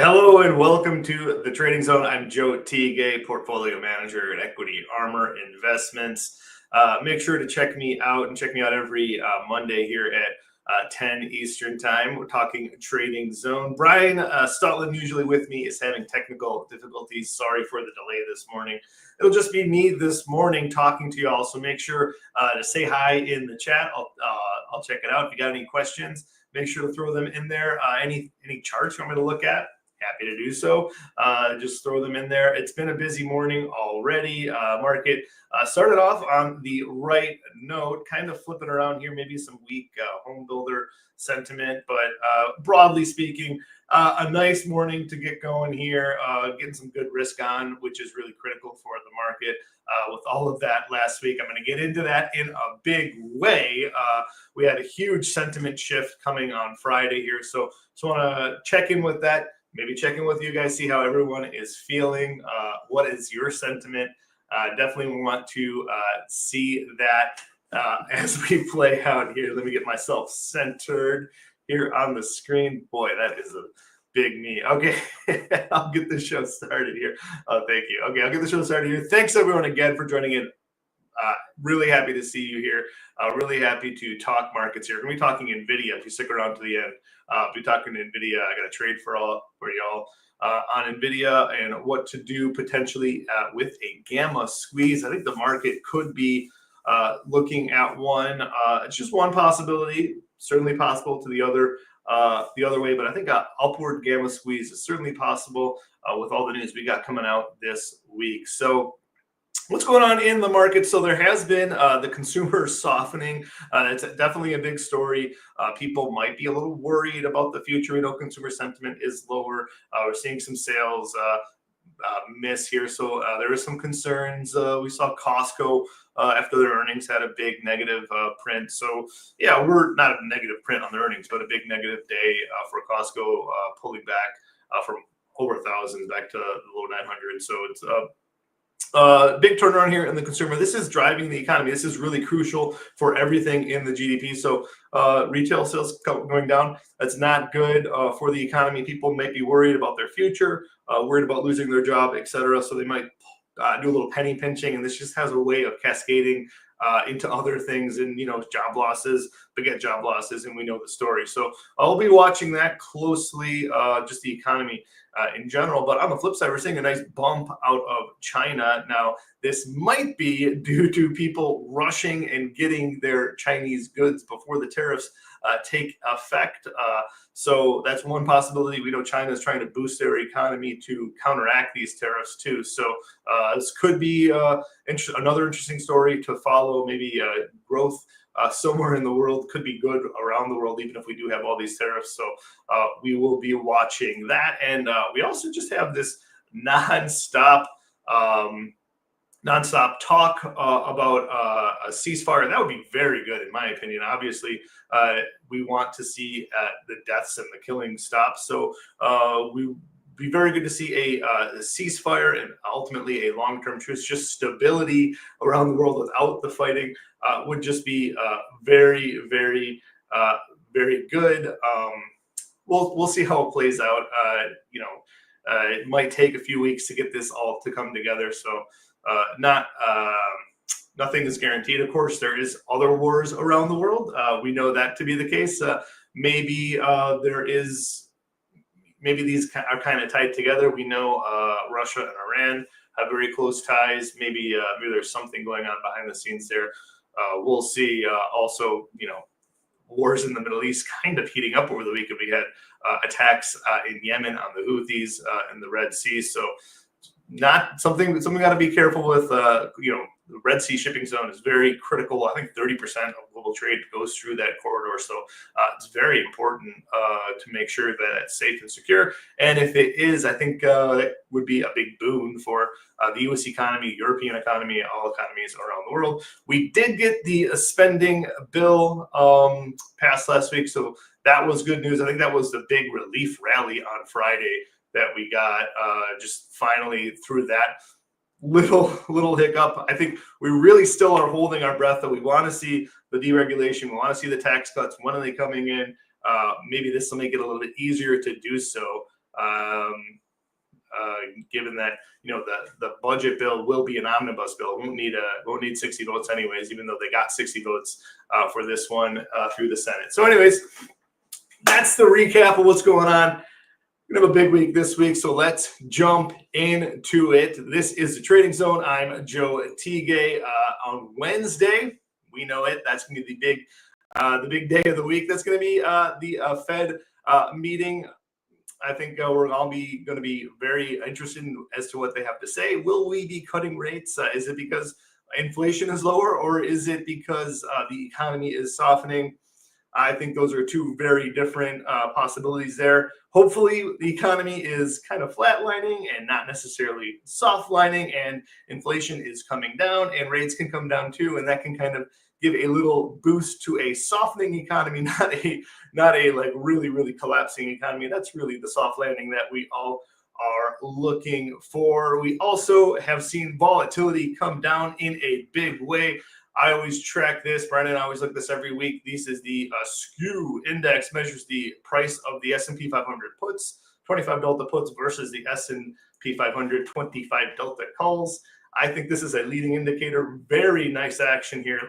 Hello and welcome to the Trading Zone. I'm Joe Teague, portfolio manager at Equity Armor Investments. Make sure to check me out every Monday here at 10 Eastern Time. We're talking Trading Zone. Brian Stutland, usually with me, is having technical difficulties. Sorry for the delay this morning. It'll just be me this morning talking to y'all. So make sure to say hi in the chat. I'll check it out. If you got any questions, make sure to throw them in there. Any charts you want me to look at? Happy to do so. Just throw them in there. It's been a busy morning already. Market started off on the right note, kind of flipping around here, maybe some weak home builder sentiment, but broadly speaking, a nice morning to get going here, getting some good risk on, which is really critical for the market. With all of that last week, I'm going to get into that in a big way. We had a huge sentiment shift coming on Friday here, so want to check in with that. Maybe check in with you guys, see how everyone is feeling. What is your sentiment? Definitely want to see that as we play out here. Let me get myself centered here on the screen. Boy, that is a big me. Okay, I'll get the show started here. Oh, thank you. Okay, I'll get the show started here. Thanks, everyone, again for joining in. Really happy to see you here. Really happy to talk markets here. We're going to be talking NVDA. If you stick around to the end, I'll be talking to NVIDIA. I got a trade for y'all on NVIDIA and what to do potentially with a gamma squeeze. I think the market could be looking at one. It's just one possibility, certainly possible to the other way, but I think an upward gamma squeeze is certainly possible with all the news we got coming out this week. So what's going on in the market? So there has been the consumer softening. It's definitely a big story. People might be a little worried about the future. We know consumer sentiment is lower. We're seeing some sales miss here. So there is some concerns. We saw Costco after their earnings had a big negative print. So yeah, we're not a negative print on the earnings, but a big negative day for Costco pulling back from over 1,000 back to the low 900. So it's big turnaround here in the consumer. This is driving the economy. This is really crucial for everything in the GDP. So retail sales going down, that's not good for the economy. People might be worried about their future, worried about losing their job, etc. So they might do a little penny pinching, and this just has a way of cascading into other things, and job losses, beget job losses, and we know the story. So I'll be watching that closely, just the economy in general. But on the flip side, we're seeing a nice bump out of China. Now, this might be due to people rushing and getting their Chinese goods before the tariffs take effect. So that's one possibility. We know China is trying to boost their economy to counteract these tariffs too. So this could be another interesting story to follow. Maybe growth somewhere in the world could be good around the world, even if we do have all these tariffs. So we will be watching that. And we also just have this nonstop talk about a ceasefire. That would be very good, in my opinion. Obviously, we want to see the deaths and the killing stop. So we be very good to see a ceasefire and ultimately a long-term truce. Just stability around the world without the fighting would just be very, very, very good. We'll see how it plays out. It might take a few weeks to get this all to come together. So nothing is guaranteed. Of course, there is other wars around the world. We know that to be the case. Maybe these are kind of tied together. We know Russia and Iran have very close ties. Maybe there's something going on behind the scenes there. We'll see. Also, wars in the Middle East kind of heating up over the weekend. We had attacks in Yemen on the Houthis in the Red Sea. So not something we got to be careful with. The Red Sea shipping zone is very critical. I think 30% of global trade goes through that corridor. So it's very important to make sure that it's safe and secure. And if it is, I think that would be a big boon for the U.S. economy, European economy, all economies around the world. We did get the spending bill passed last week. So that was good news. I think that was the big relief rally on Friday that we got just finally through that little hiccup. I think we really still are holding our breath that we want to see the deregulation. We want to see the tax cuts. When are they coming in? Maybe this will make it a little bit easier to do so. Given that the budget bill will be an omnibus bill, won't need 60 votes anyways, even though they got 60 votes for this one through the Senate. So anyways, that's the recap of what's going on. We're gonna have a big week this week, so let's jump into it. This is the Trading Zone. I'm Joe Teague. On Wednesday, we know it. That's gonna be the big day of the week. That's gonna be the Fed meeting. I think we're all going to be very interested as to what they have to say. Will we be cutting rates? Is it because inflation is lower, or is it because the economy is softening? I think those are two very different possibilities there. Hopefully, the economy is kind of flatlining and not necessarily soft lining, and inflation is coming down, and rates can come down too, and that can kind of give a little boost to a softening economy, not a like really collapsing economy. That's really the soft landing that we all are looking for. We also have seen volatility come down in a big way. I always track this. Brian and I always look at this every week. This is the SKU index, measures the price of the S&P 500 puts, 25 delta puts versus the S&P 500 25 delta calls. I think this is a leading indicator. Very nice action here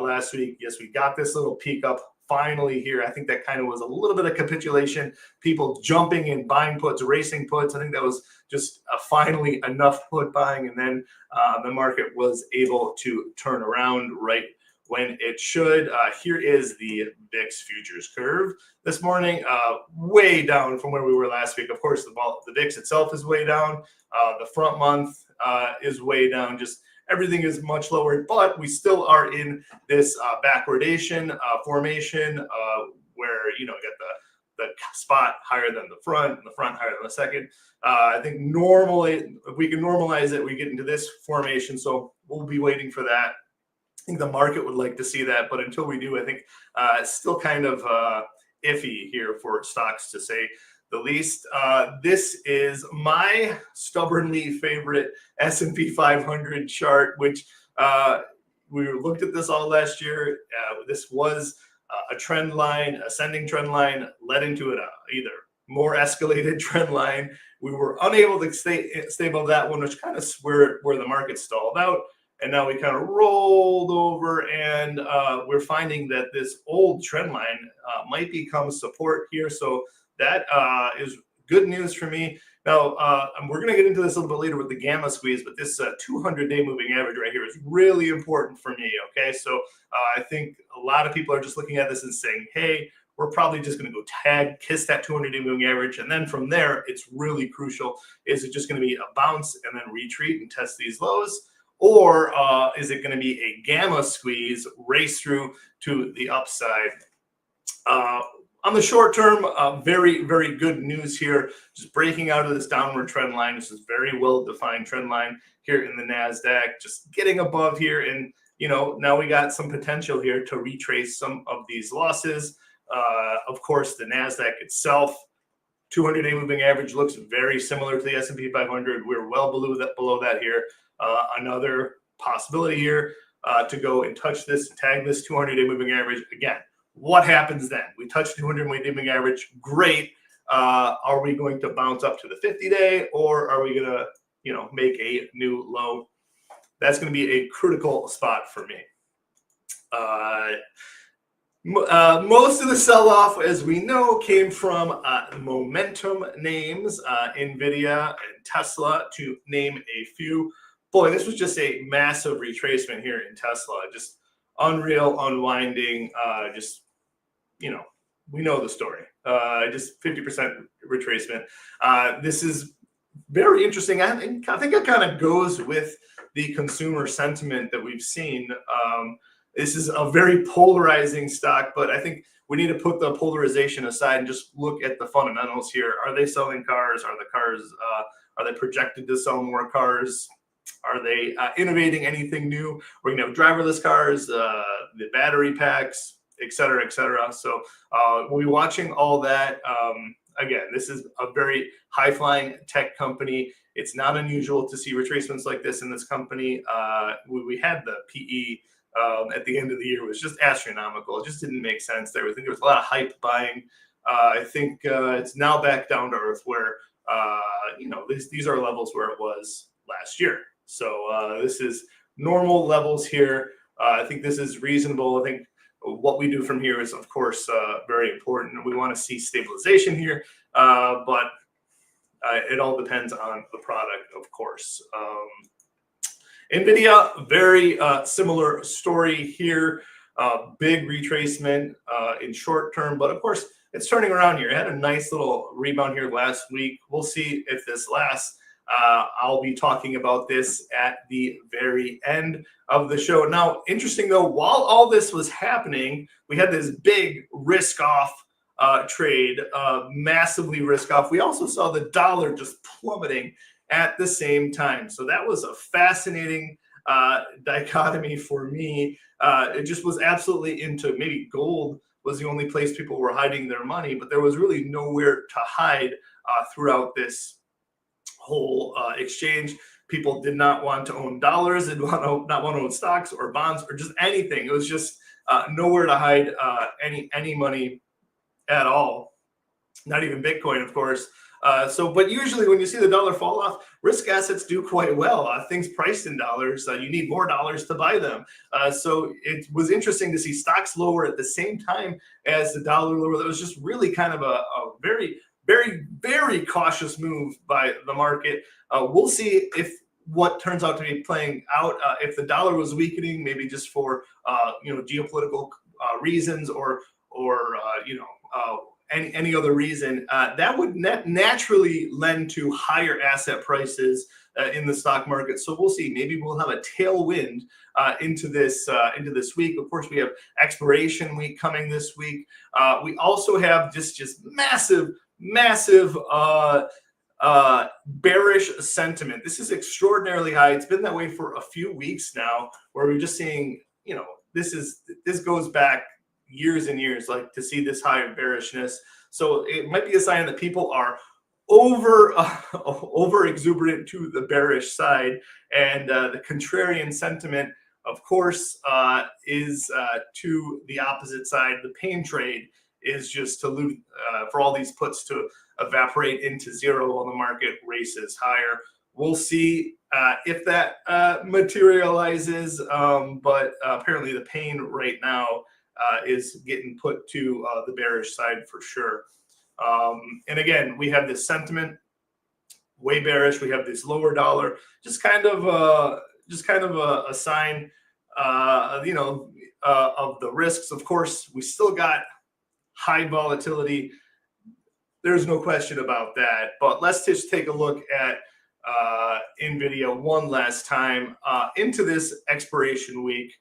last week. Yes, we got this little peak up finally here. I think that kind of was a little bit of capitulation. People jumping in, buying puts, racing puts. I think that was just finally enough put buying, and then the market was able to turn around right when it should. Here is the VIX futures curve this morning, way down from where we were last week. Of course, the VIX itself is way down. The front month is way down. Just everything is much lower, but we still are in this backwardation formation where you get the spot higher than the front and the front higher than the second. I think normally, if we can normalize it, we get into this formation. So we'll be waiting for that. I think the market would like to see that, but until we do, I think it's still kind of iffy here for stocks, to say the least. This is my stubbornly favorite S&P 500 chart, which we looked at this all last year. This was a trend line, ascending trend line, led into an either more escalated trend line. We were unable to stay above that one, which kind of where the market stalled out. And now we kind of rolled over, and we're finding that this old trend line might become support here. So that is good news for me. Now, we're going to get into this a little bit later with the gamma squeeze, but this 200-day moving average right here is really important for me, okay? So I think a lot of people are just looking at this and saying, hey, we're probably just going to go kiss that 200-day moving average. And then from there, it's really crucial. Is it just going to be a bounce and then retreat and test these lows? Or is it going to be a gamma squeeze, race through to the upside? On the short term, very good news here. Just breaking out of this downward trend line. This is very well-defined trend line here in the NASDAQ. Just getting above here, and now we got some potential here to retrace some of these losses. Of course, the NASDAQ itself, 200-day moving average looks very similar to the S&P 500. We're well below that here. Another possibility here to go and touch this, tag this 200-day moving average again. What happens then? We touch 200-day moving average. Great. Are we going to bounce up to the 50-day, or are we going to, make a new low? That's going to be a critical spot for me. Most of the sell-off, as we know, came from momentum names, NVDA and Tesla, to name a few. Boy, this was just a massive retracement here in Tesla. Just unreal unwinding. We know the story. Just 50% retracement. This is very interesting. I think it kind of goes with the consumer sentiment that we've seen. This is a very polarizing stock, but I think we need to put the polarization aside and just look at the fundamentals here. Are they selling cars? Are they projected to sell more cars? Are they innovating anything new? We're going to have driverless cars, the battery packs, et cetera, et cetera. So we'll be watching all that. Again, this is a very high-flying tech company. It's not unusual to see retracements like this in this company. We had the PE at the end of the year. It was just astronomical. It just didn't make sense. I think there was a lot of hype buying I think it's now back down to earth where these are levels where it was last year. So this is normal levels here. I think this is reasonable. I think what we do from here is, of course, very important. We want to see stabilization here, but it all depends on the product, of course. NVIDIA, very similar story here. Big retracement in short term, but of course, it's turning around here. It had a nice little rebound here last week. We'll see if this lasts. I'll be talking about this at the very end of the show. Now, interesting though, while all this was happening, we had this big risk off trade, massively risk off. We also saw the dollar just plummeting at the same time. So that was a fascinating dichotomy for me. It just was absolutely into maybe gold was the only place people were hiding their money, but there was really nowhere to hide throughout this whole exchange. People did not want to own dollars, did not want to own stocks or bonds or just anything. It was just nowhere to hide any money at all. Not even Bitcoin, of course. But usually when you see the dollar fall off, risk assets do quite well. Things priced in dollars, you need more dollars to buy them. So it was interesting to see stocks lower at the same time as the dollar lower. That was just really kind of a very, very, very cautious move by the market. We'll see if what turns out to be playing out. If the dollar was weakening, maybe just for geopolitical reasons or any other reason, that would naturally lend to higher asset prices in the stock market. So we'll see. Maybe we'll have a tailwind into this week. Of course, we have expiration week coming this week. We also have just massive bearish sentiment. This is extraordinarily high. It's been that way for a few weeks now, where we're just seeing, this goes back years and years, like to see this high of bearishness. So it might be a sign that people are over exuberant to the bearish side, and the contrarian sentiment, of course, is to the opposite side. The pain trade is just to lose for all these puts to evaporate into zero while the market races higher. We'll see if that materializes, but apparently the pain right now is getting put to the bearish side for sure. And again, we have this sentiment way bearish. We have this lower dollar, just kind of a sign, of the risks. Of course, we still got high volatility. There's no question about that. But let's just take a look at NVIDIA one last time into this expiration week.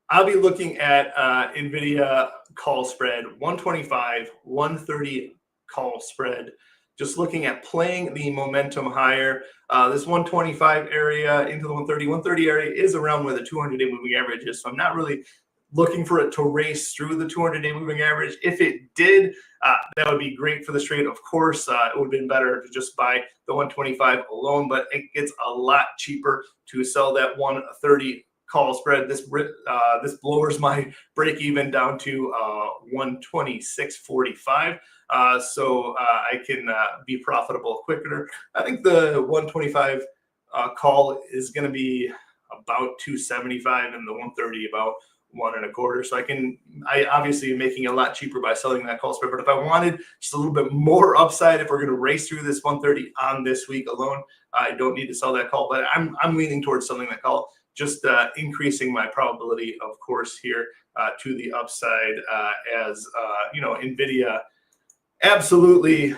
I'll be looking at NVIDIA call spread, 125, 130 call spread, just looking at playing the momentum higher. This 125 area into the 130 area is around where the 200-day moving average is. So I'm not really looking for it to race through the 200-day moving average. If it did, that would be great for the trade. Of course, it would have been better to just buy the 125 alone, but it gets a lot cheaper to sell that 130 call spread. This lowers my break even down to 126.45, so I can be profitable quicker. I think the 125 call is going to be about 275, and the 130 about 1.25. So I obviously am making a lot cheaper by selling that call spread. But if I wanted just a little bit more upside, if we're going to race through this 130 on this week alone, I don't need to sell that call. But I'm leaning towards selling that call, just increasing my probability, of course, here to the upside, as NVIDIA absolutely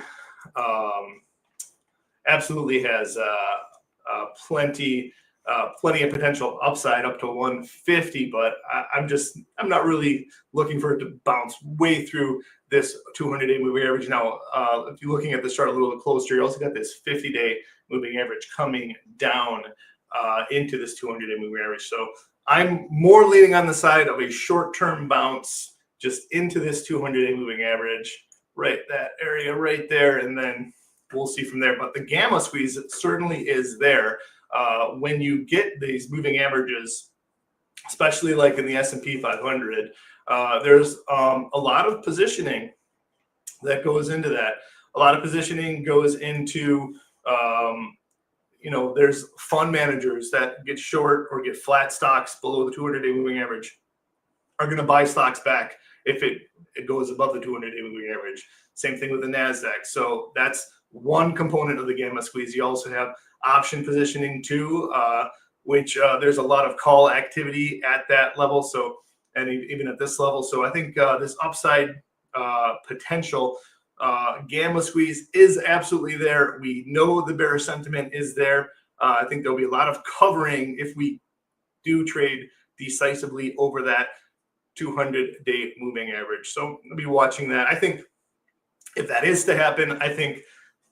has plenty of potential upside up to 150, but I'm not really looking for it to bounce way through this 200-day moving average. Now, if you're looking at this chart a little closer, you also got this 50-day moving average coming down into this 200-day moving average. So I'm more leaning on the side of a short-term bounce just into this 200-day moving average, right, that area right there, and then we'll see from there. But the gamma squeeze certainly is there. When you get these moving averages, especially like in the S&P 500, there's a lot of positioning that goes into that. A lot of positioning goes into, there's fund managers that get short or get flat stocks below the 200-day moving average are going to buy stocks back if it goes above the 200-day moving average. Same thing with the NASDAQ. So that's one component of the gamma squeeze. You also have option positioning too, which there's a lot of call activity at that level. So, and even at this level. So I think this upside potential gamma squeeze is absolutely there. We know the bearish sentiment is there. I think there'll be a lot of covering if we do trade decisively over that 200-day moving average. So I'll be watching that. I think if that is to happen, I think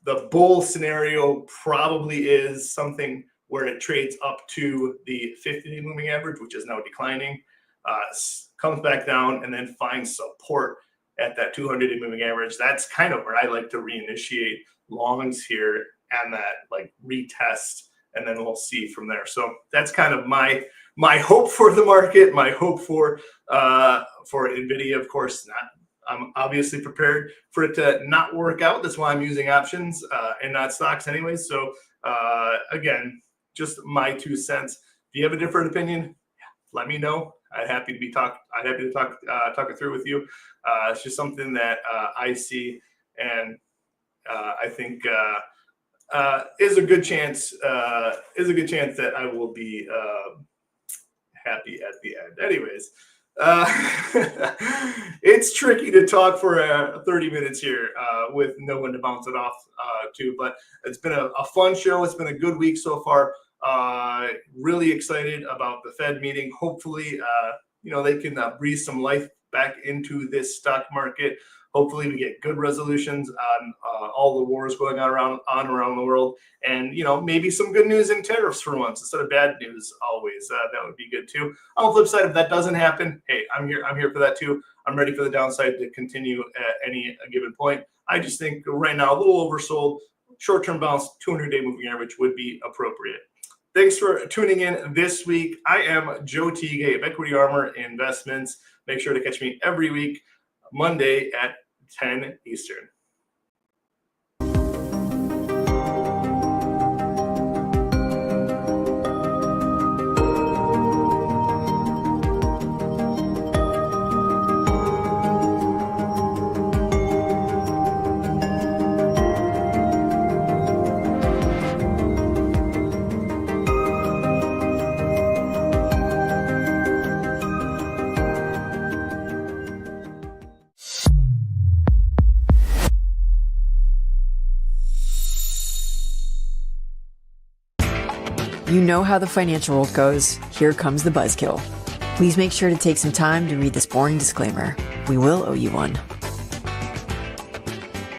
the bull scenario probably is something where it trades up to the 50-day moving average, which is now declining, comes back down, and then finds support at that 200-day moving average. That's kind of where I like to reinitiate longs here and that like retest, and then we'll see from there. So that's kind of my hope for the market, my hope for NVDA. Of course, I'm obviously prepared for it to not work out. That's why I'm using options and not stocks anyways. So again, just my 2 cents. If you have a different opinion, let me know. I'd happy to talk it through with you. It's just something that I see, and I think is a good chance that I will be happy at the end. Anyways, it's tricky to talk for 30 minutes here with no one to bounce it off to, but it's been a fun show. It's been a good week so far. Really excited about the Fed meeting. Hopefully, they can breathe some life back into this stock market. Hopefully, we get good resolutions on all the wars going on around the world, and maybe some good news in tariffs for once instead of bad news. Always that would be good too. On the flip side, if that doesn't happen, hey, I'm here for that too. I'm ready for the downside to continue at any given point. I just think right now a little oversold. Short-term bounce, 200-day moving average would be appropriate. Thanks for tuning in this week. I am Joe Teague of Equity Armor Investments. Make sure to catch me every week, Monday at 10 Eastern. You know how the financial world goes. Here comes the buzzkill. Please make sure to take some time to read this boring disclaimer. We will owe you one.